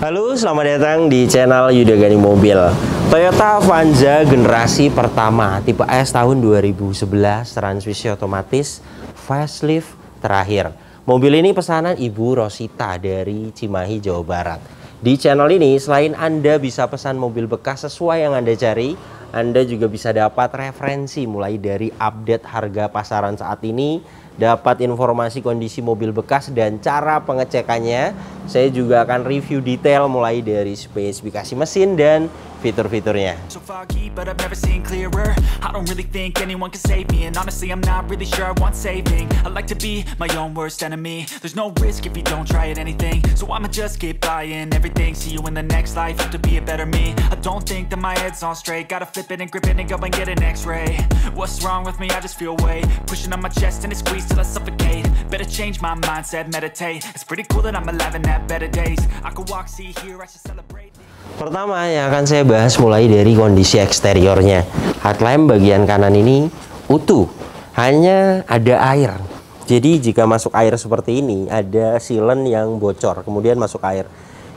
Halo, selamat datang di channel Yudagani Mobil. Toyota Avanza generasi pertama tipe S tahun 2011, transmisi otomatis, facelift terakhir. Mobil ini pesanan Ibu Rosita dari Cimahi, Jawa Barat. Di channel ini selain Anda bisa pesan mobil bekas sesuai yang Anda cari, Anda juga bisa dapat referensi mulai dari update harga pasaran saat ini, dapat informasi kondisi mobil bekas dan cara pengecekannya. Saya juga akan review detail mulai dari spesifikasi mesin dan fitur-fiturnya. So foggy, but I've never seen clearer. I don't really think anyone can save me, and honestly I'm not really sure I want saving. I like to be my own worst enemy. There's no risk if you don't try at anything, so I'ma just keep buying everything. See you in the next life, have to be a better me. I don't think that my head's on straight. Gotta flip it and grip it and go and get an x-ray. What's wrong with me? I just feel weight pushing on my chest and it squeezes till I suffocate. Better change my mindset, meditate. It's pretty cool that I'm alive and have better days. I could walk, see, hear, I should celebrate. Pertama yang akan saya bahas mulai dari kondisi eksteriornya. Headlamp bagian kanan ini utuh, hanya ada air. Jadi jika masuk air seperti ini, ada silen yang bocor, kemudian masuk air.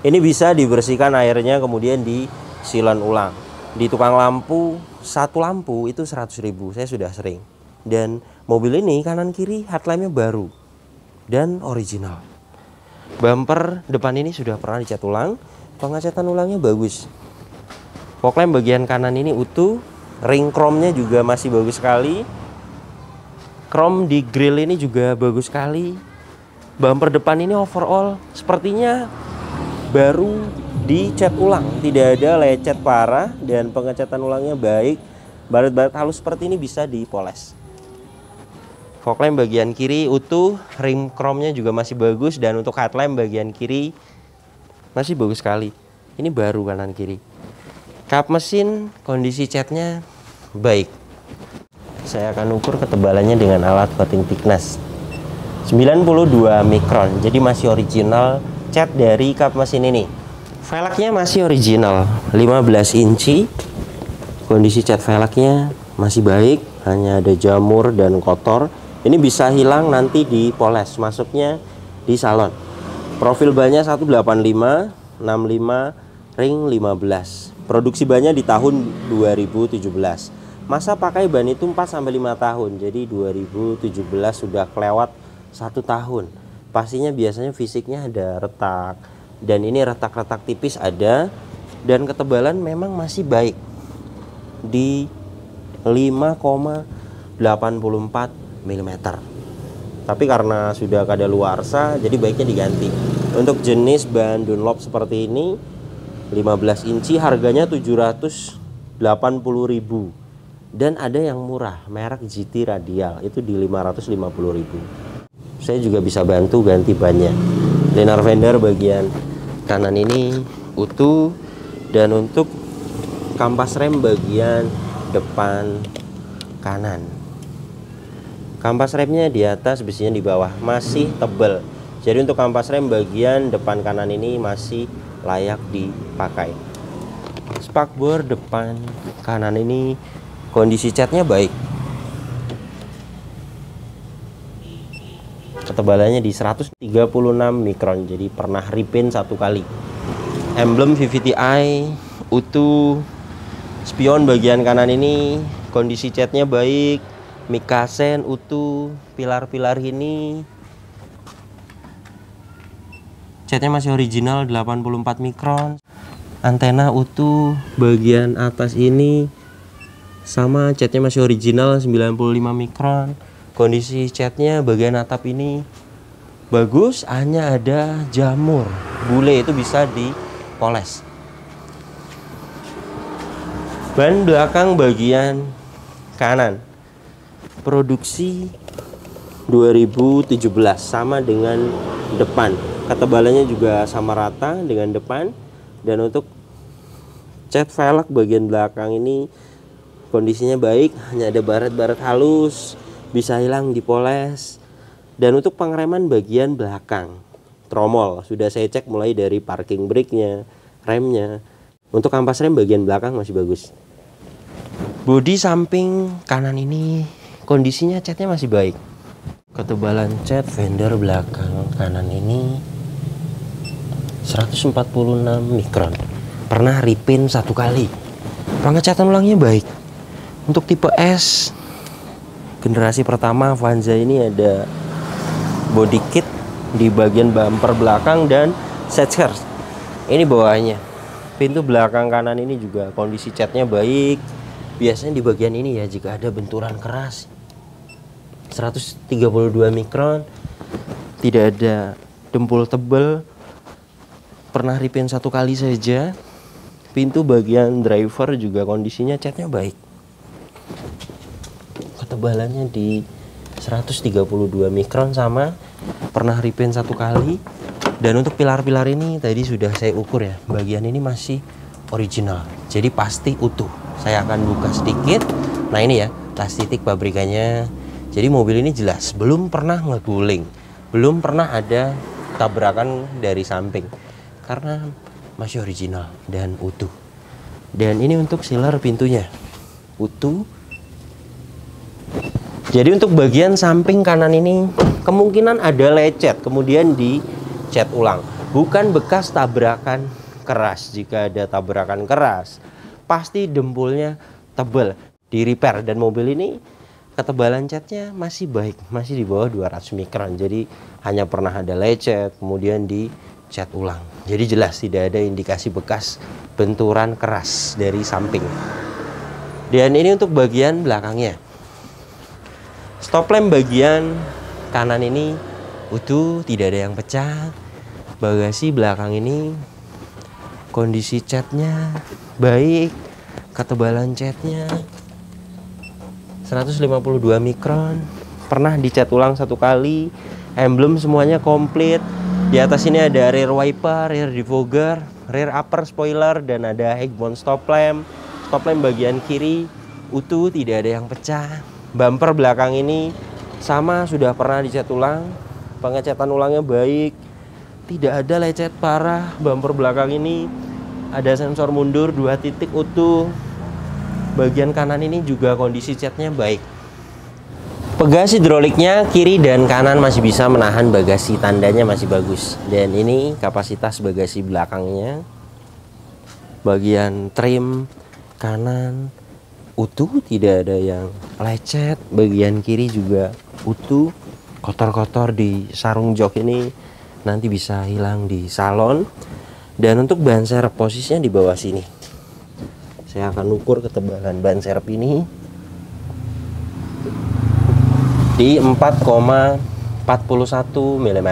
Ini bisa dibersihkan airnya, kemudian disilen ulang. Di tukang lampu, satu lampu itu 100.000, saya sudah sering. Dan mobil ini kanan kiri headlampnya baru dan original. Bumper depan ini sudah pernah dicat ulang, pengecatan ulangnya bagus. Fog lamp bagian kanan ini utuh, ring chrome-nya juga masih bagus sekali. Chrome di grill ini juga bagus sekali. Bumper depan ini overall sepertinya baru dicat ulang, tidak ada lecet parah dan pengecatan ulangnya baik. Baret-baret halus seperti ini bisa dipoles. Fog lamp bagian kiri utuh, ring chrome-nya juga masih bagus, dan untuk headlamp bagian kiri masih bagus sekali. Ini baru kanan kiri. Kap mesin, kondisi catnya baik. Saya akan ukur ketebalannya dengan alat coating thickness 92 mikron. Jadi masih original cat dari kap mesin ini. Velgnya masih original 15 inci. Kondisi cat velgnya masih baik, hanya ada jamur dan kotor. Ini bisa hilang nanti dipoles, masuknya di salon. Profil bannya 185, 65, ring 15. Produksi bannya di tahun 2017. Masa pakai ban itu 4-5 tahun. Jadi 2017 sudah kelewat 1 tahun. Pastinya biasanya fisiknya ada retak. Dan ini retak-retak tipis ada. Dan ketebalan memang masih baik. Di 5,84 mm. Tapi karena sudah kadaluarsa, jadi baiknya diganti. Untuk jenis ban Dunlop seperti ini 15 inci harganya 780.000. Dan ada yang murah, merek GT Radial, itu di 550.000. Saya juga bisa bantu ganti bannya. Liner fender bagian kanan ini utuh. Dan untuk kampas rem bagian depan kanan, kampas remnya di atas, besinya di bawah, masih tebal. Jadi untuk kampas rem bagian depan kanan ini masih layak dipakai. Spakbor depan kanan ini kondisi catnya baik. Ketebalannya di 136 mikron, jadi pernah repaint 1 kali. Emblem VVTi utuh. Spion bagian kanan ini kondisi catnya baik. Mikasen utuh, pilar-pilar ini catnya masih original 84 mikron. Antena utuh, bagian atas ini sama, catnya masih original 95 mikron. Kondisi catnya bagian atap ini bagus, hanya ada jamur, bule, itu bisa dipoles. Ban belakang bagian kanan produksi 2017, sama dengan depan. Ketebalannya juga sama rata dengan depan. Dan untuk cat velg bagian belakang ini kondisinya baik, hanya ada baret-baret halus, bisa hilang dipoles. Dan untuk pengereman bagian belakang, tromol sudah saya cek mulai dari parking brake-nya, remnya. Untuk kampas rem bagian belakang masih bagus. Bodi samping kanan ini kondisinya catnya masih baik. Ketebalan cat fender belakang kanan ini 146 mikron. Pernah repaint 1 kali. Pengecatan ulangnya baik. Untuk tipe S generasi pertama Avanza ini ada body kit di bagian bumper belakang dan set skirt. Ini bawahnya. Pintu belakang kanan ini juga kondisi catnya baik. Biasanya di bagian ini ya jika ada benturan keras. 132 mikron. Tidak ada dempul tebal. Pernah repaint 1 kali saja. Pintu bagian driver juga kondisinya catnya baik. Ketebalannya di 132 mikron sama. Pernah repaint 1 kali. Dan untuk pilar-pilar ini tadi sudah saya ukur ya. Bagian ini masih original. Jadi pasti utuh. Saya akan buka sedikit. Nah ini ya, tas titik pabrikannya. Jadi mobil ini jelas belum pernah ngeguling. Belum pernah ada tabrakan dari samping. Karena masih original dan utuh. Dan ini untuk sealer pintunya. Utuh. Jadi untuk bagian samping kanan ini kemungkinan ada lecet, kemudian dicat ulang. Bukan bekas tabrakan keras. Jika ada tabrakan keras, pasti dempulnya tebal, di repair. Dan mobil ini ketebalan catnya masih baik, masih di bawah 200 mikron. Jadi hanya pernah ada lecet, kemudian dicat ulang. Jadi jelas tidak ada indikasi bekas benturan keras dari samping. Dan ini untuk bagian belakangnya. Stop lamp bagian kanan ini utuh, tidak ada yang pecah. Bagasi belakang ini kondisi catnya baik, ketebalan catnya 152 mikron. Pernah dicat ulang 1 kali. Emblem semuanya komplit. Di atas ini ada rear wiper, rear defogger, rear upper spoiler, dan ada headmount stop lamp. Stop lamp bagian kiri utuh, tidak ada yang pecah. Bumper belakang ini sama, sudah pernah dicat ulang. Pengecatan ulangnya baik. Tidak ada lecet parah. Bumper belakang ini ada sensor mundur 2 titik utuh. Bagian kanan ini juga kondisi catnya baik. Pegas hidroliknya kiri dan kanan masih bisa menahan bagasi, tandanya masih bagus. Dan ini kapasitas bagasi belakangnya. Bagian trim kanan utuh, tidak ada yang lecet. Bagian kiri juga utuh. Kotor-kotor di sarung jok ini nanti bisa hilang di salon. Dan untuk ban serep posisinya di bawah sini. Saya akan ukur ketebalan ban serep ini di 4,41 mm.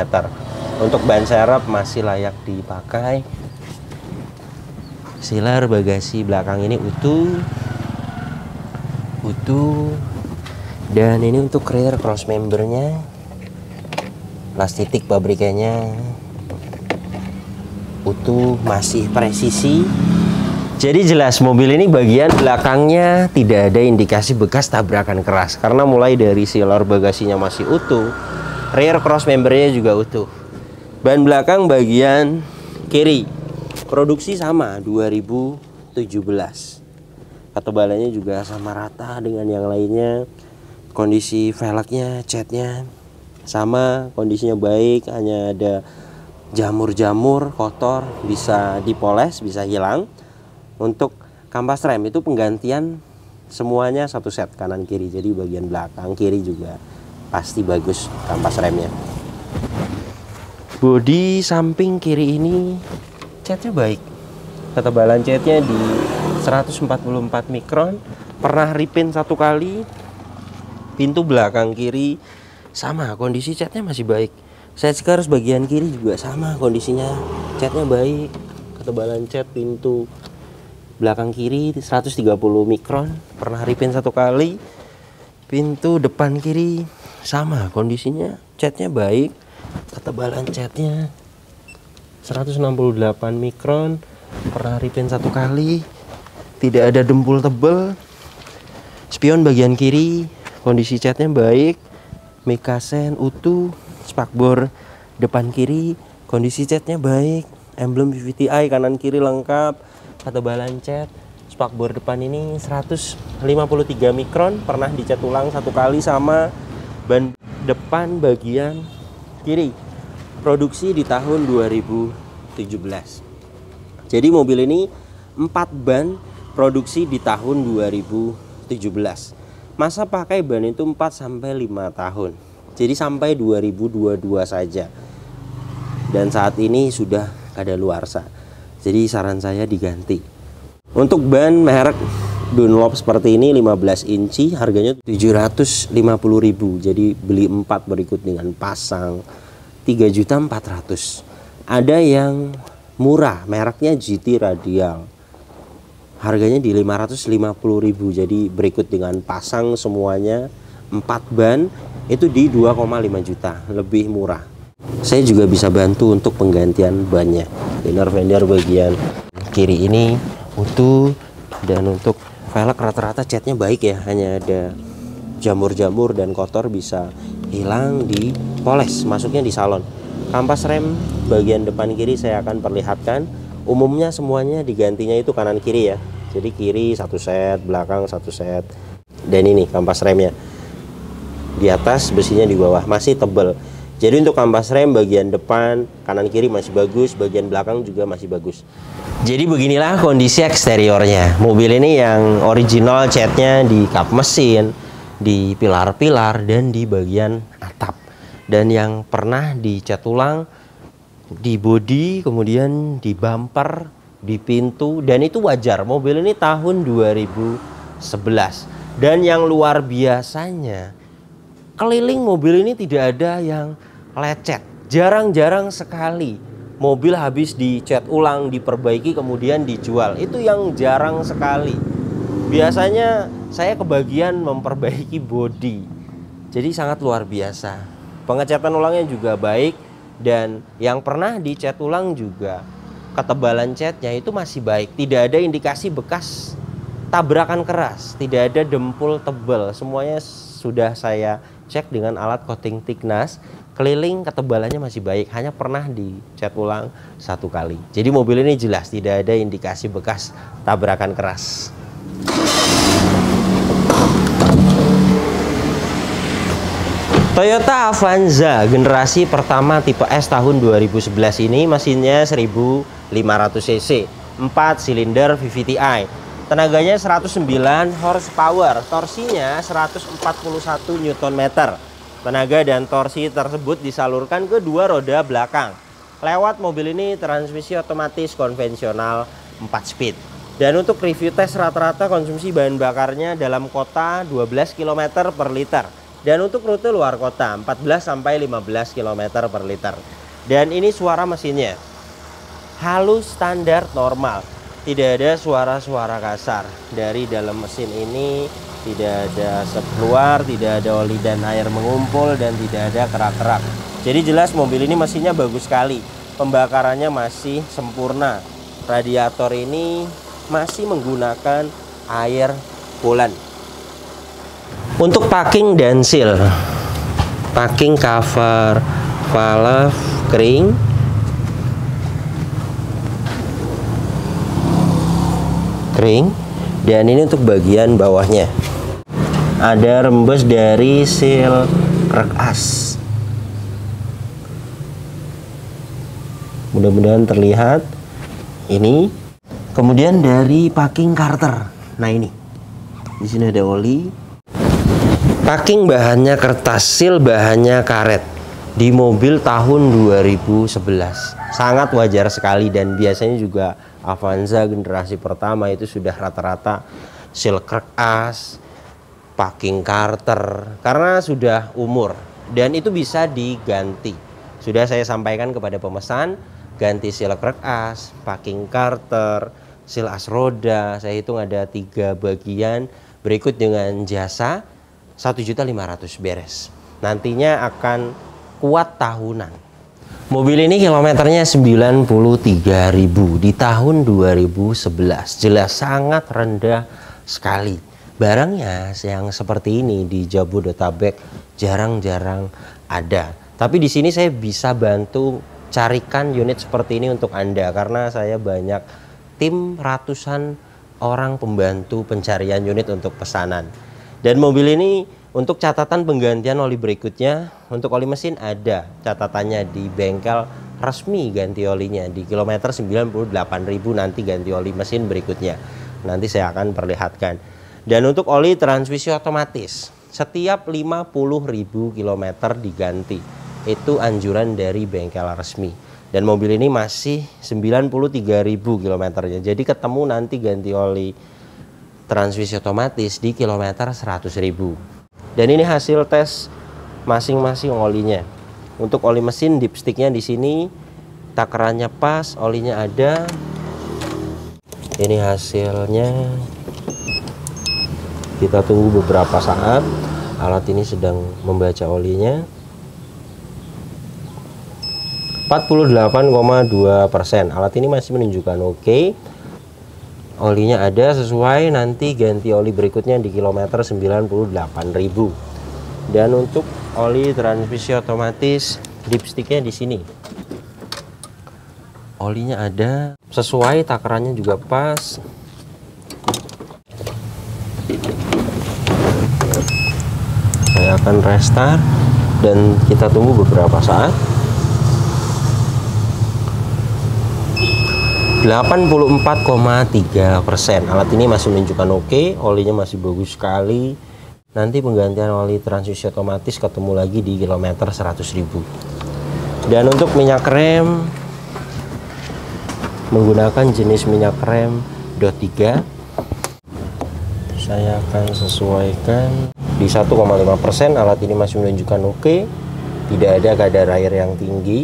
Untuk ban serep masih layak dipakai. Sealer bagasi belakang ini utuh. Dan ini untuk rear cross membernya, las titik pabrikannya utuh, masih presisi. Jadi jelas mobil ini bagian belakangnya tidak ada indikasi bekas tabrakan keras, karena mulai dari sealer bagasinya masih utuh, rear cross membernya juga utuh. Ban belakang bagian kiri produksi sama 2017. Ketebalannya juga sama rata dengan yang lainnya. Kondisi velgnya, catnya sama, kondisinya baik. Hanya ada jamur-jamur kotor, bisa dipoles, bisa hilang. Untuk kampas rem itu penggantian semuanya 1 set kanan kiri. Jadi bagian belakang kiri juga pasti bagus kampas remnya. Bodi samping kiri ini catnya baik. Ketebalan catnya di 144 mikron. Pernah repaint 1 kali. Pintu belakang kiri sama, kondisi catnya masih baik. Side skirt bagian kiri juga sama, kondisinya catnya baik. Ketebalan cat pintu belakang kiri 130 mikron. Pernah repaint 1 kali. Pintu depan kiri sama, kondisinya catnya baik. Ketebalan catnya 168 mikron. Pernah repaint 1 kali. Tidak ada dempul tebal. Spion bagian kiri kondisi catnya baik. Mekasen utuh. Spakbor depan kiri kondisi catnya baik. Emblem VVTi kanan kiri lengkap. Ketebalan cat spakbor depan ini 153 mikron. Pernah dicat ulang 1 kali sama. Ban depan bagian kiri produksi di tahun 2017. Jadi mobil ini 4 ban produksi di tahun 2017. Masa pakai ban itu 4 sampai 5 tahun. Jadi sampai 2022 saja. Dan saat ini sudah kadaluarsa. Jadi saran saya diganti. Untuk ban merek Dunlop seperti ini 15 inci harganya 750.000. Jadi beli 4 berikut dengan pasang 3.400.000. Ada yang murah, mereknya GT Radial. Harganya di 550.000. Jadi berikut dengan pasang semuanya 4 ban itu di 2,5 juta, lebih murah. Saya juga bisa bantu untuk penggantian bannya. Inner fender bagian kiri ini utuh, dan untuk velg rata-rata catnya baik ya, hanya ada jamur-jamur dan kotor bisa hilang di poles, masuknya di salon. Kampas rem bagian depan kiri saya akan perlihatkan. Umumnya semuanya digantinya itu kanan kiri ya. Jadi kiri 1 set, belakang 1 set. Dan ini kampas remnya. Di atas, besinya di bawah, masih tebal. Jadi untuk kampas rem bagian depan kanan kiri masih bagus, bagian belakang juga masih bagus. Jadi beginilah kondisi eksteriornya. Mobil ini yang original catnya di kap mesin, di pilar-pilar, dan di bagian atap. Dan yang pernah dicat ulang di bodi, kemudian di bumper, di pintu, dan itu wajar. Mobil ini tahun 2011. Dan yang luar biasanya, keliling mobil ini tidak ada yang lecet. Jarang-jarang sekali mobil habis dicat ulang, diperbaiki, kemudian dijual. Itu yang jarang sekali. Biasanya saya kebagian memperbaiki bodi. Jadi sangat luar biasa. Pengecatan ulangnya juga baik. Dan yang pernah dicat ulang juga ketebalan catnya itu masih baik. Tidak ada indikasi bekas tabrakan keras. Tidak ada dempul tebal. Semuanya sudah saya cek dengan alat coating thickness. Keliling ketebalannya masih baik, hanya pernah dicat ulang 1 kali. Jadi mobil ini jelas tidak ada indikasi bekas tabrakan keras. Toyota Avanza generasi pertama tipe S tahun 2011 ini mesinnya 1500 cc, 4 silinder VVTi. Tenaganya 109 horsepower, torsinya 141 Nm. Tenaga dan torsi tersebut disalurkan ke 2 roda belakang. Lewat mobil ini transmisi otomatis konvensional 4 speed. Dan untuk review tes rata-rata konsumsi bahan bakarnya dalam kota 12 km per liter. Dan untuk rute luar kota 14 sampai 15 km per liter. Dan ini suara mesinnya halus, standar, normal. Tidak ada suara-suara kasar. Dari dalam mesin ini tidak ada asap keluar, tidak ada oli dan air mengumpul, dan tidak ada kerak-kerak. Jadi jelas mobil ini mesinnya bagus sekali. Pembakarannya masih sempurna. Radiator ini masih menggunakan air coolant. Untuk packing dan seal, packing cover valve kering, dan ini untuk bagian bawahnya ada rembes dari seal krek as. Mudah-mudahan terlihat ini. Kemudian dari packing carter. Nah ini, di sini ada oli. Packing bahannya kertas, seal bahannya karet. Di mobil tahun 2011. Sangat wajar sekali, dan biasanya juga Avanza generasi pertama itu sudah rata-rata seal krek as, packing carter, karena sudah umur dan itu bisa diganti. Sudah saya sampaikan kepada pemesan, ganti seal krek as, packing carter, seal as roda. Saya hitung ada 3 bagian. Berikut dengan jasa 1.500.000 beres. Nantinya akan kuat tahunan. Mobil ini kilometernya 93.000 di tahun 2011. Jelas sangat rendah sekali. Barangnya yang seperti ini di Jabodetabek jarang-jarang ada. Tapi di sini saya bisa bantu carikan unit seperti ini untuk Anda, karena saya banyak tim ratusan orang pembantu pencarian unit untuk pesanan. Dan mobil ini untuk catatan penggantian oli berikutnya, untuk oli mesin ada catatannya di bengkel resmi ganti olinya di kilometer 98.000, nanti ganti oli mesin berikutnya. Nanti saya akan perlihatkan. Dan untuk oli transmisi otomatis setiap 50.000 km diganti. Itu anjuran dari bengkel resmi. Dan mobil ini masih 93.000 km-nya. Jadi ketemu nanti ganti oli transmisi otomatis di kilometer 100.000. Dan ini hasil tes masing-masing olinya. Untuk oli mesin dipsticknya di sini, takarannya pas, olinya ada. Ini hasilnya. Kita tunggu beberapa saat. Alat ini sedang membaca olinya. 48,2%. Alat ini masih menunjukkan oke. Olinya ada sesuai, nanti ganti oli berikutnya di kilometer 98.000. Dan untuk oli transmisi otomatis dipsticknya di sini. Olinya ada sesuai, takarannya juga pas. Saya akan restart dan kita tunggu beberapa saat. 84,3%. Alat ini masih menunjukkan oke, olinya masih bagus sekali. Nanti penggantian oli transmisi otomatis ketemu lagi di kilometer 100.000. Dan untuk minyak rem menggunakan jenis minyak rem DOT 3. Saya akan sesuaikan di 1,5%. Alat ini masih menunjukkan oke, tidak ada kadar air yang tinggi,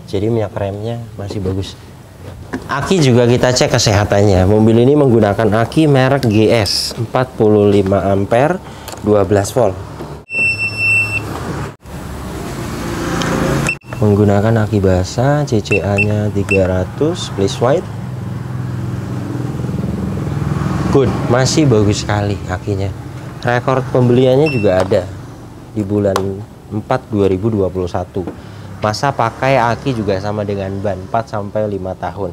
jadi minyak remnya masih bagus. Aki juga kita cek kesehatannya. Mobil ini menggunakan aki merek GS 45 ampere 12 volt. Menggunakan aki basah, CCA-nya 300, please white. Good, masih bagus sekali akinya. Rekor pembeliannya juga ada di bulan 4 2021. Masa pakai aki juga sama dengan ban 4 sampai 5 tahun.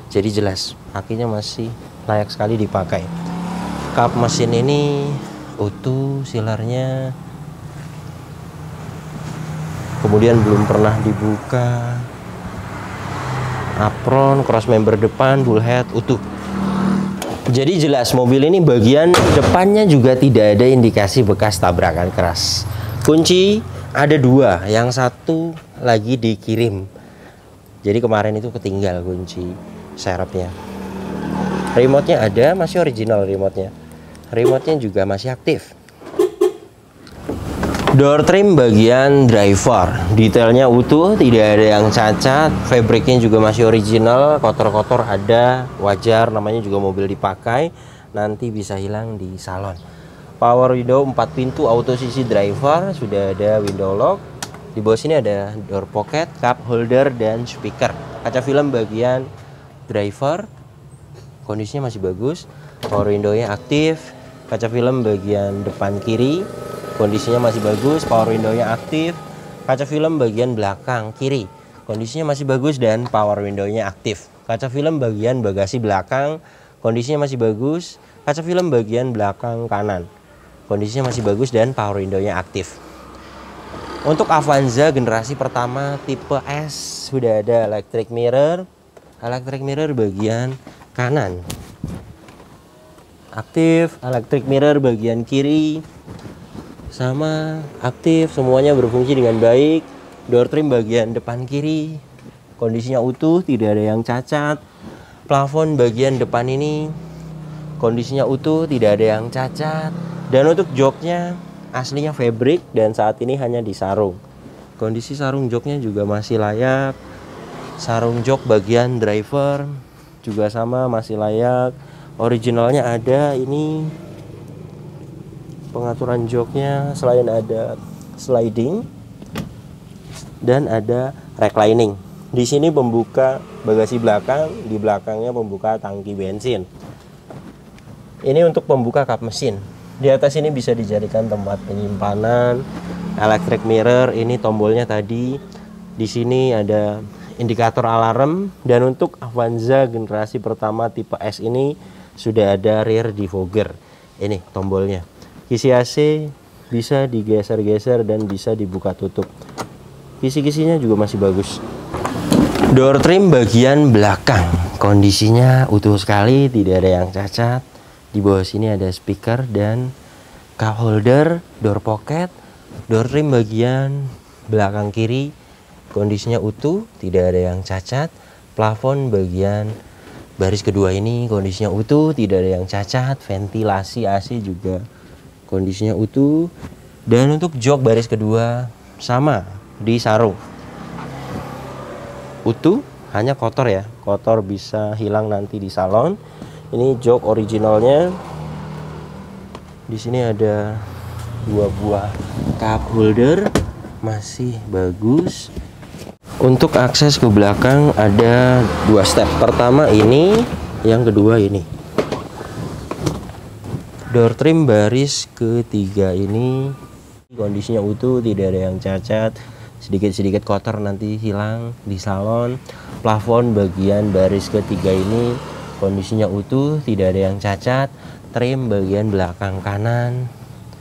Jadi jelas akinya masih layak sekali dipakai. Kap mesin ini utuh, silarnya kemudian belum pernah dibuka. Apron, cross member depan, bullhead utuh. Jadi jelas mobil ini bagian depannya juga tidak ada indikasi bekas tabrakan keras. Kunci ada 2, yang satu lagi dikirim. Jadi kemarin itu ketinggal kunci serepnya. Remote-nya ada, masih original remote-nya. Remote-nya juga masih aktif. Door trim bagian driver, detailnya utuh, tidak ada yang cacat. Fabriknya juga masih original, kotor-kotor ada, wajar, namanya juga mobil dipakai. Nanti bisa hilang di salon. Power window 4 pintu auto sisi driver, sudah ada window lock. Di bawah sini ada door pocket, cup holder, dan speaker. Kaca film bagian driver, kondisinya masih bagus. Power window-nya aktif. Kaca film bagian depan kiri, kondisinya masih bagus. Power window-nya aktif. Kaca film bagian belakang kiri, kondisinya masih bagus dan power window-nya aktif. Kaca film bagian bagasi belakang, kondisinya masih bagus. Kaca film bagian belakang kanan, kondisinya masih bagus dan power window-nya aktif. Untuk Avanza generasi pertama tipe S sudah ada electric mirror. Electric mirror bagian kanan aktif, electric mirror bagian kiri sama aktif, semuanya berfungsi dengan baik. Door trim bagian depan kiri, kondisinya utuh, tidak ada yang cacat. Plafon bagian depan ini kondisinya utuh, tidak ada yang cacat. Dan untuk joknya aslinya fabric dan saat ini hanya disarung. Kondisi sarung joknya juga masih layak. Sarung jok bagian driver juga sama, masih layak. Originalnya ada. Ini pengaturan joknya, selain ada sliding dan ada reclining. Di sini pembuka bagasi belakang, di belakangnya pembuka tangki bensin. Ini untuk pembuka kap mesin. Di atas ini bisa dijadikan tempat penyimpanan. Electric mirror, ini tombolnya tadi. Di sini ada indikator alarm. Dan untuk Avanza generasi pertama tipe S ini sudah ada rear defogger. Ini tombolnya. Kisi AC bisa digeser-geser dan bisa dibuka tutup. Kisi-kisinya juga masih bagus. Door trim bagian belakang kondisinya utuh sekali, tidak ada yang cacat. Di bawah sini ada speaker dan cup holder, door pocket. Door trim bagian belakang kiri kondisinya utuh, tidak ada yang cacat. Plafon bagian baris kedua ini kondisinya utuh, tidak ada yang cacat. Ventilasi AC juga kondisinya utuh. Dan untuk jok baris kedua sama di sarung. Utuh, hanya kotor ya. Kotor bisa hilang nanti di salon. Ini jok originalnya. Di sini ada 2 buah cup holder, masih bagus. Untuk akses ke belakang ada 2 step. Pertama ini, yang kedua ini. Door trim baris ketiga ini kondisinya utuh, tidak ada yang cacat. Sedikit-sedikit kotor nanti hilang di salon. Plafon bagian baris ketiga ini kondisinya utuh, tidak ada yang cacat. Trim bagian belakang kanan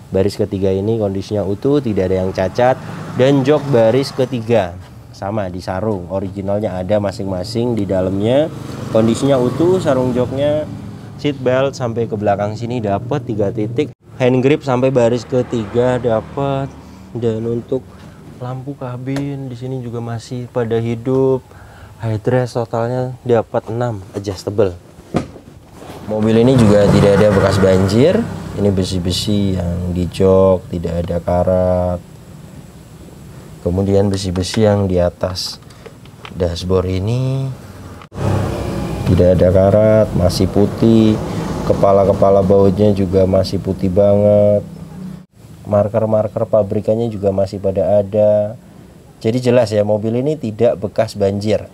baris ketiga ini kondisinya utuh, tidak ada yang cacat. Dan jok baris ketiga sama di sarung, originalnya ada masing-masing di dalamnya. Kondisinya utuh, sarung joknya, seat belt sampai ke belakang sini dapat 3 titik. Hand grip sampai baris ketiga dapat. Dan untuk lampu kabin di sini juga masih pada hidup. Headrest totalnya dapat 6 adjustable. Mobil ini juga tidak ada bekas banjir. Ini besi-besi yang di jok, tidak ada karat. Kemudian besi-besi yang di atas dashboard ini tidak ada karat, masih putih. Kepala-kepala bautnya juga masih putih banget. Marker-marker pabrikannya juga masih pada ada. Jadi jelas ya, mobil ini tidak bekas banjir.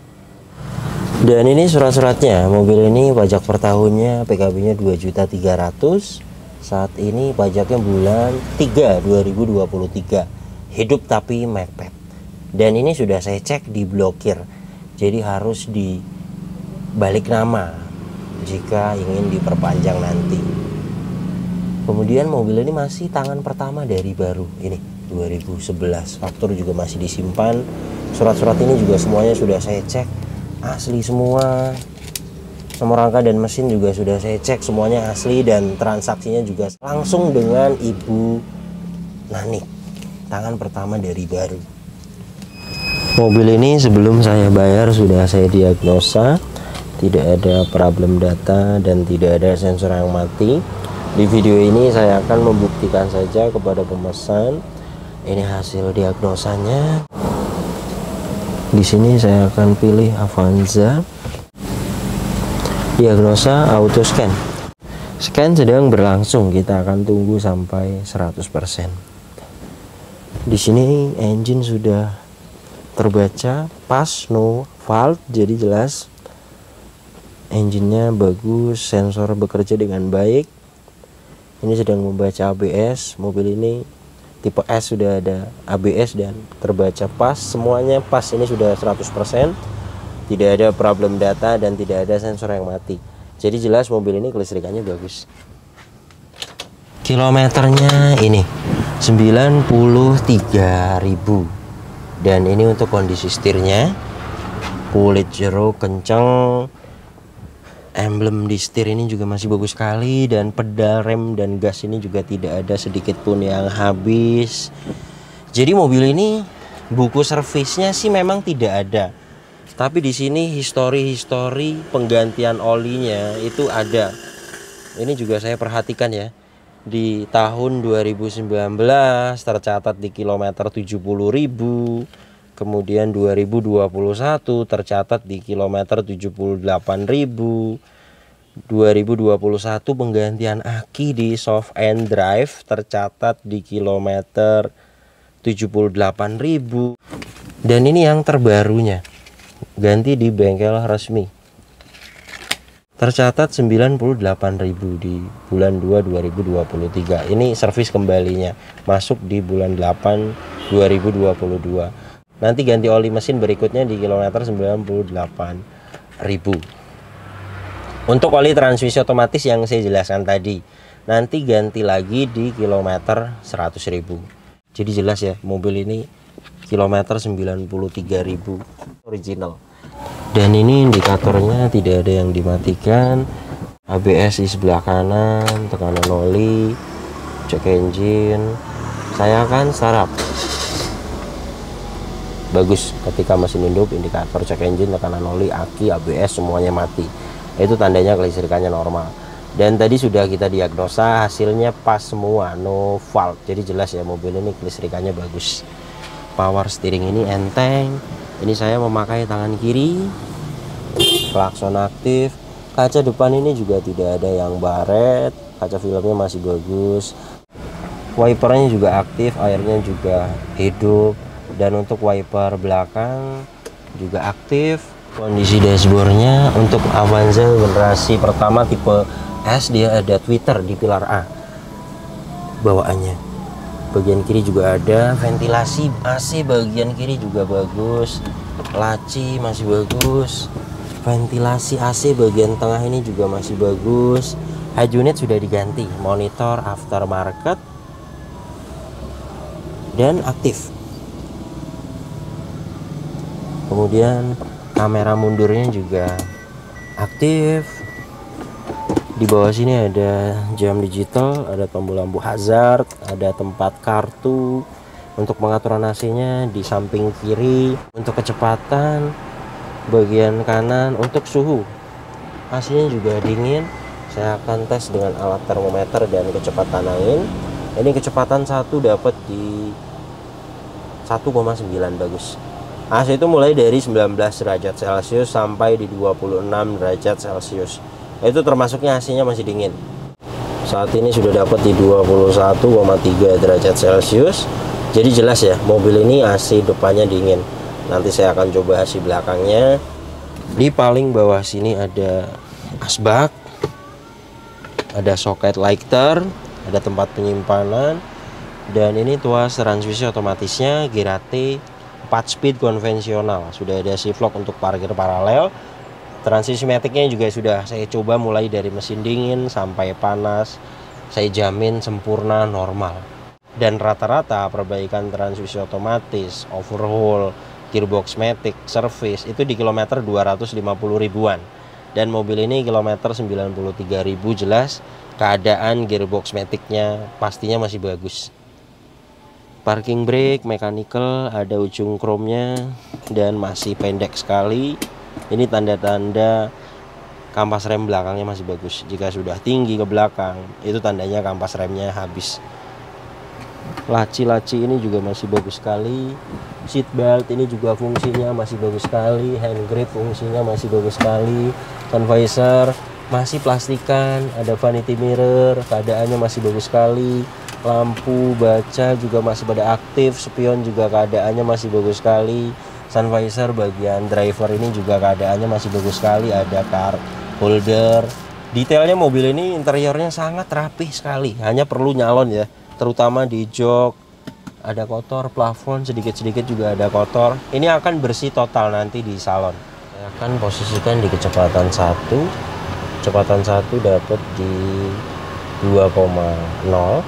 Dan ini surat-suratnya. Mobil ini pajak per tahunnya PKB-nya 2.300.000. Saat ini pajaknya bulan 3 2023. Hidup tapi mepet. Dan ini sudah saya cek diblokir. Jadi harus dibalik nama jika ingin diperpanjang nanti. Kemudian mobil ini masih tangan pertama dari baru. Ini 2011. Faktur juga masih disimpan. Surat-surat ini juga semuanya sudah saya cek. Asli semua. Nomor rangka dan mesin juga sudah saya cek, semuanya asli. Dan transaksinya juga langsung dengan Ibu Nanik, tangan pertama dari baru. Mobil ini sebelum saya bayar sudah saya diagnosa. Tidak ada problem data dan tidak ada sensor yang mati. Di video ini saya akan membuktikan saja kepada pemesan. Ini hasil diagnosanya. Di sini saya akan pilih Avanza. Diagnosa auto scan. Scan sedang berlangsung, kita akan tunggu sampai 100%. Di sini engine sudah terbaca, pas, no fault, jadi jelas engine-nya bagus, sensor bekerja dengan baik. Ini sedang membaca ABS. Mobil ini tipe S sudah ada ABS dan terbaca pas, semuanya pas. Ini sudah 100%. Tidak ada problem data dan tidak ada sensor yang mati. Jadi jelas mobil ini kelistrikannya bagus. Kilometernya ini 93.000. Dan ini untuk kondisi setirnya. Kulit jeruk kenceng. Emblem di setir ini juga masih bagus sekali. Dan pedal rem dan gas ini juga tidak ada sedikit pun yang habis. Jadi mobil ini buku servisnya sih memang tidak ada. Tapi di sini histori penggantian olinya itu ada. Ini juga saya perhatikan ya. Di tahun 2019 tercatat di kilometer 70.000. Kemudian 2021 tercatat di kilometer 78.000. 2021 penggantian aki di soft and drive tercatat di kilometer 78.000. Dan ini yang terbarunya, ganti di bengkel resmi, tercatat 98.000 di bulan 2 2023. Ini servis kembalinya masuk di bulan 8 2022. Nanti ganti oli mesin berikutnya di kilometer 98.000. Untuk oli transmisi otomatis yang saya jelaskan tadi, nanti ganti lagi di kilometer 100.000. Jadi jelas ya, mobil ini kilometer 93.000 original. Dan ini indikatornya tidak ada yang dimatikan. ABS di sebelah kanan, tekanan oli, cek engine. Saya akan startup. Bagus, ketika mesin hidup, indikator cek engine, tekanan oli, aki, ABS semuanya mati. Itu tandanya kelistrikannya normal. Dan tadi sudah kita diagnosa, hasilnya pas semua, no fault. Jadi jelas ya, mobil ini kelistrikannya bagus. Power steering ini enteng. Ini saya memakai tangan kiri. Klakson aktif. Kaca depan ini juga tidak ada yang baret. Kaca filmnya masih bagus. Wipernya juga aktif, airnya juga hidup. Dan untuk wiper belakang juga aktif. Kondisi dashboardnya untuk Avanza generasi pertama tipe S, dia ada tweeter di pilar A bawaannya. Bagian kiri juga ada ventilasi AC, bagian kiri juga bagus. Laci masih bagus. Ventilasi AC bagian tengah ini juga masih bagus. Head unit sudah diganti. Monitor aftermarket dan aktif. Kemudian kamera mundurnya juga aktif. Di bawah sini ada jam digital, ada tombol lampu hazard, ada tempat kartu. Untuk pengaturan AC-nya di samping kiri. Untuk kecepatan bagian kanan. Untuk suhu AC-nya juga dingin. Saya akan tes dengan alat termometer dan kecepatan angin. Ini kecepatan 1 dapat di 1,9, bagus. AC itu mulai dari 19 derajat Celcius sampai di 26 derajat Celcius. Itu termasuknya AC-nya masih dingin. Saat ini sudah dapat di 21,3 derajat Celcius. Jadi jelas ya, mobil ini AC depannya dingin. Nanti saya akan coba AC belakangnya. Di paling bawah sini ada asbak, ada soket lighter, ada tempat penyimpanan. Dan ini tuas transmisi otomatisnya Girate 4 speed konvensional. Sudah ada shift lock untuk parkir paralel. Transmisi maticnya juga sudah saya coba mulai dari mesin dingin sampai panas. Saya jamin sempurna normal. Dan rata-rata perbaikan transmisi otomatis, overhaul, gearbox matic, service itu di kilometer 250 ribuan. Dan mobil ini kilometer 93 ribu, jelas keadaan gearbox maticnya pastinya masih bagus. Parking brake mechanical, ada ujung chrome-nya dan masih pendek sekali. Ini tanda-tanda kampas rem belakangnya masih bagus. Jika sudah tinggi ke belakang, itu tandanya kampas remnya habis. Laci-laci ini juga masih bagus sekali. Seat belt ini juga fungsinya masih bagus sekali. Hand grip fungsinya masih bagus sekali. Sun visor masih plastikan. Ada vanity mirror, keadaannya masih bagus sekali. Lampu baca juga masih pada aktif. Spion juga keadaannya masih bagus sekali. Sun visor bagian driver ini juga keadaannya masih bagus sekali. Ada car holder. Detailnya mobil ini interiornya sangat rapih sekali. Hanya perlu nyalon ya, terutama di jok. Ada kotor, plafon sedikit-sedikit juga ada kotor. Ini akan bersih total nanti di salon. Saya akan posisikan di kecepatan 1. Kecepatan 1 dapat di 2,0.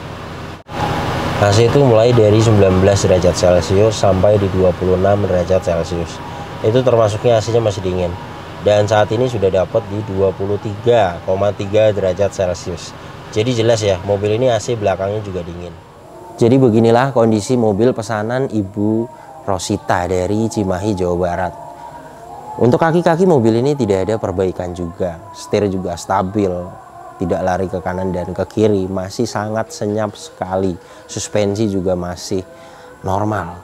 AC itu mulai dari 19 derajat Celcius sampai di 26 derajat Celcius. Itu termasuknya AC-nya masih dingin. Dan saat ini sudah dapat di 23,3 derajat Celcius. Jadi jelas ya, mobil ini AC belakangnya juga dingin. Jadi beginilah kondisi mobil pesanan Ibu Rosita dari Cimahi, Jawa Barat. Untuk kaki-kaki mobil ini tidak ada perbaikan juga. Setir juga stabil. Tidak lari ke kanan dan ke kiri, masih sangat senyap sekali. Suspensi juga masih normal.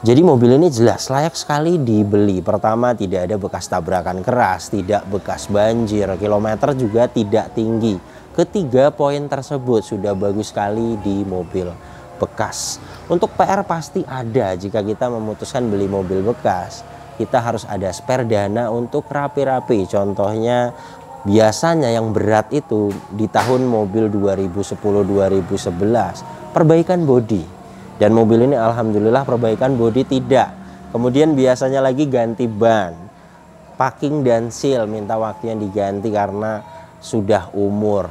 Jadi mobil ini jelas layak sekali dibeli. Pertama, tidak ada bekas tabrakan keras, tidak bekas banjir, kilometer juga tidak tinggi. Ketiga poin tersebut sudah bagus sekali di mobil bekas. Untuk PR pasti ada jika kita memutuskan beli mobil bekas. Kita harus ada spare dana untuk rapi-rapi. Contohnya biasanya yang berat itu di tahun mobil 2010-2011 perbaikan bodi, dan mobil ini alhamdulillah perbaikan bodi tidak. Kemudian biasanya lagi ganti ban, packing dan seal minta waktunya diganti karena sudah umur.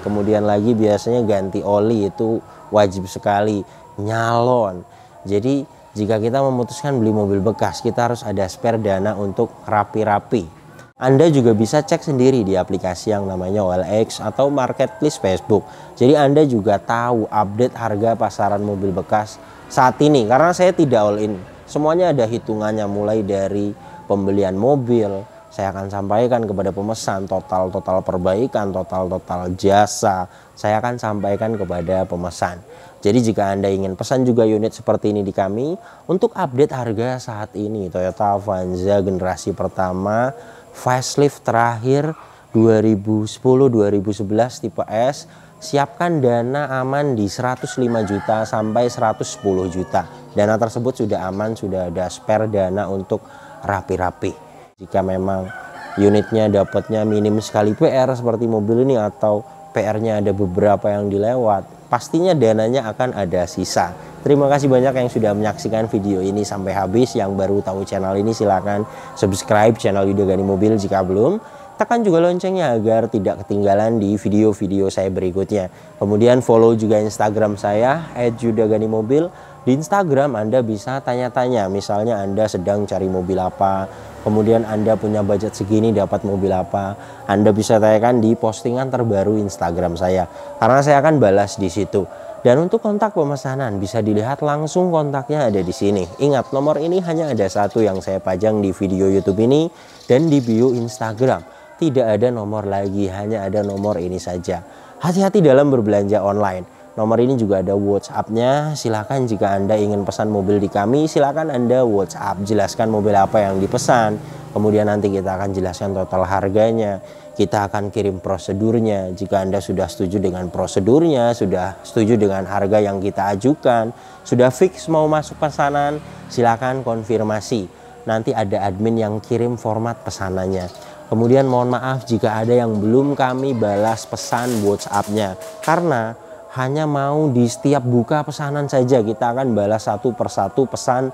Kemudian lagi biasanya ganti oli, itu wajib sekali. Nyalon, jadi Jika kita memutuskan beli mobil bekas, kita harus ada spare dana untuk rapi-rapi. Anda juga bisa cek sendiri di aplikasi yang namanya OLX atau Marketplace Facebook. Jadi Anda juga tahu update harga pasaran mobil bekas saat ini. Karena saya tidak all in. Semuanya ada hitungannya, mulai dari pembelian mobil. Saya akan sampaikan kepada pemesan total perbaikan, total jasa. Saya akan sampaikan kepada pemesan. Jadi jika Anda ingin pesan juga unit seperti ini di kami, untuk update harga saat ini Toyota Avanza generasi pertama facelift terakhir 2010-2011 tipe S, siapkan dana aman di 105 juta sampai 110 juta. Dana tersebut sudah aman, sudah ada spare dana untuk rapi-rapi. Jika memang unitnya dapatnya minim sekali PR seperti mobil ini, atau PR-nya ada beberapa yang dilewat, pastinya dananya akan ada sisa. Terima kasih banyak yang sudah menyaksikan video ini sampai habis. Yang baru tahu channel ini silahkan subscribe channel Yuda Gani Mobil jika belum. Tekan juga loncengnya agar tidak ketinggalan di video-video saya berikutnya. Kemudian follow juga Instagram saya @yudaganimobil. Di Instagram Anda bisa tanya-tanya, misalnya Anda sedang cari mobil apa, kemudian Anda punya budget segini dapat mobil apa, Anda bisa tanyakan di postingan terbaru Instagram saya, karena saya akan balas di situ. Dan untuk kontak pemesanan bisa dilihat langsung, kontaknya ada di sini. Ingat, nomor ini hanya ada satu yang saya pajang di video YouTube ini dan di bio Instagram. Tidak ada nomor lagi, hanya ada nomor ini saja. Hati-hati dalam berbelanja online. Nomor ini juga ada WhatsApp-nya. Silakan jika Anda ingin pesan mobil di kami, silakan Anda WhatsApp, jelaskan mobil apa yang dipesan. Kemudian nanti kita akan jelaskan total harganya. Kita akan kirim prosedurnya. Jika Anda sudah setuju dengan prosedurnya, sudah setuju dengan harga yang kita ajukan, sudah fix mau masuk pesanan, silakan konfirmasi. Nanti ada admin yang kirim format pesanannya. Kemudian mohon maaf jika ada yang belum kami balas pesan WhatsApp-nya, karena hanya mau di setiap buka pesanan saja kita akan balas satu persatu pesan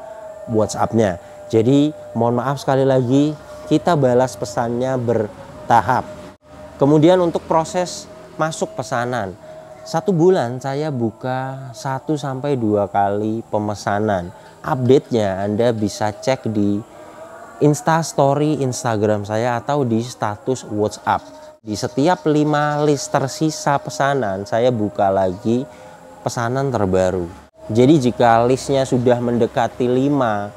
WhatsApp-nya. Jadi mohon maaf sekali lagi, kita balas pesannya bertahap. Kemudian untuk proses masuk pesanan, 1 bulan saya buka 1-2 kali pemesanan. Update-nya Anda bisa cek di Instastory Instagram saya atau di status WhatsApp. Di setiap 5 list tersisa pesanan, saya buka lagi pesanan terbaru. Jadi jika listnya sudah mendekati 5,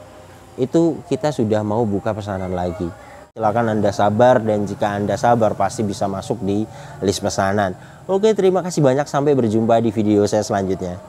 itu kita sudah mau buka pesanan lagi. Silakan Anda sabar, dan jika Anda sabar pasti bisa masuk di list pesanan. Oke, terima kasih banyak, sampai berjumpa di video saya selanjutnya.